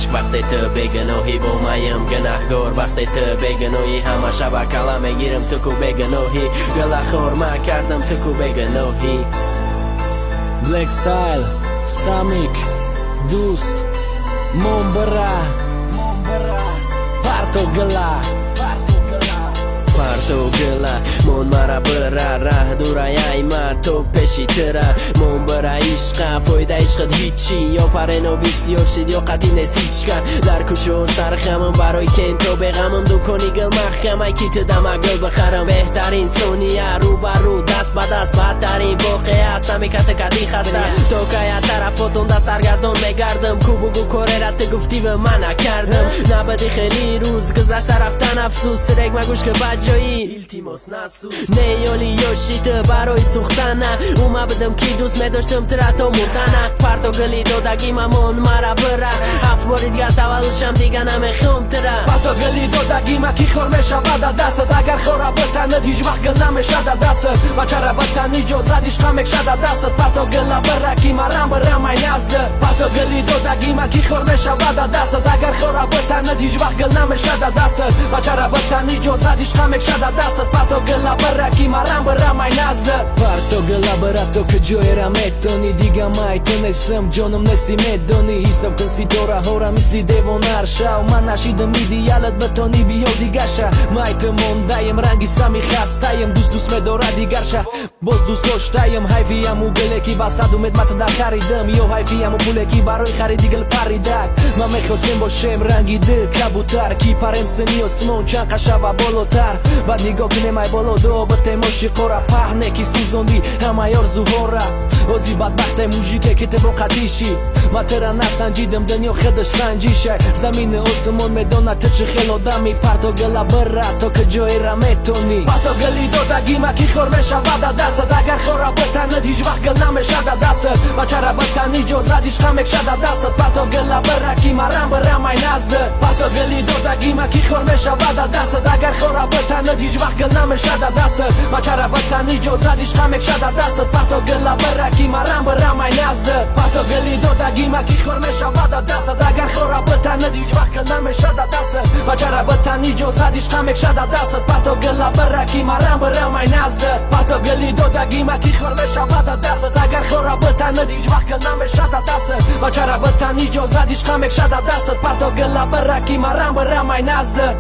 عشق وقتی تو بگناهی با مایم گناهگار وقتی تو بگناهی همه شب کلا میگیرم تو کو بگناهی گلخور ما کردم تو کو بگناهی بلک ستایل سامیک دوست منبره پارتو گلا پارتو گلا من مرا بره ره دورای ما تو پیشی تره من بره عشق فایده عشقت هیچی یا پرنو بسیار شد یا قطعی نیست هیچ کن در کوچه و سرخمم برای که این تو بغمم دو کنی گل مخمه کی تو دم گل بخرم بهترین سونیه رو بر رو دست به دست بدترین واقعه هست همی کت کدی خسته تو که یه طرفاتون دست سرگردان میگردم کو بگو کره رت گفتی و من نکردم نبدی خیلی روز گذشته رفتن افسوس ترک مگوش که جایی التیماس نسوز نیالی یا شیت برای سوختن اومه بدم کی دوست میداشتم ترتا مردن پرتو گلی دادگی ممون مرا بره هفت باری دیگر تولدشم دیگه نمیخوام تره پرتو گلی دادگی ما کی خور میشه بعد دستت اگر خورا بتند هیچ وقت گل نمیشه در دستت و چرا بتن اجازت عشق میشه در دستت پرتو گلا بره کی مرم بره مای نزد پرتو گلی دادگی ما کی خور میشه بعد دستت اگر خورا بتند هیچ وقت گل نمیشه در دستت و چرا بتن اجازت عشق میشه در دستت پرتو گلا بره کی مرم بره مای نزد پرتو گلا بره تو که جای را میتونی دیگه مای تو نیستم جانم نیستی میدونی حساب کن ستاره ها را مثل دیوانر شو من نشیدم ایدیالت بتونی بیا دیگه شه مای تو موندهیم رنگی سمی خستهیم دوست میداره دیگر شه باز دوست داشتهیم حیفیم و گله کی بسد اومد مت در خریدم یا حیفیم و پوله کی برای خریدی گل پریدک من میخواستم باشم رنگی دل کبوتر کی پرم سنی اسمون چند قشه و بالاتر بعد نگاه کنیم ای بالا دو بته موشیقا را پهنه کی سوزوندی همه آرزوها را اوزی بدبخت موژیکه که تبرو قدیشی ما ترا نسنجیدم دنیا خودش سنجیشه زمین آسمون میدونه تو چه خیل آدمی پرتو گلا بره تو که جایی را میتونی پرتو گلی دادگی ما کی خور میشه بعد دستت اگر خورا بتند هیچ وقت گل نمیشه در دستت و چرا بتن اجازت عشق میشه در دستت پرتو گلا بره کی مرم بره مای نزد پرتو گلی دادگی ما کی خور میشه بعد دستت اگر خورا بتند هیچ وقت گل نمیشه در دستت و چرا بتن اجازت عشق میشه در دستت پرتو گلا بره کی مرم بره مای نزد پرتو گلی دادگی ما کی خور میشه بعد دستت اگر خورا بتند هیچ وقت گل نمیشه در دستت و چرا بتن اجازت عشق میشه در دستت پرتو گلا بره کی مرم بره مای نزد پرتو گلی دادگی ما کی خور میشه بعد دستت اگر خورا بتند هیچ وقت گل نمیشه در دستت و چرا بتن اجازت عشق میشه در دستت پرتو گلا بره کی مرم بره مای نزد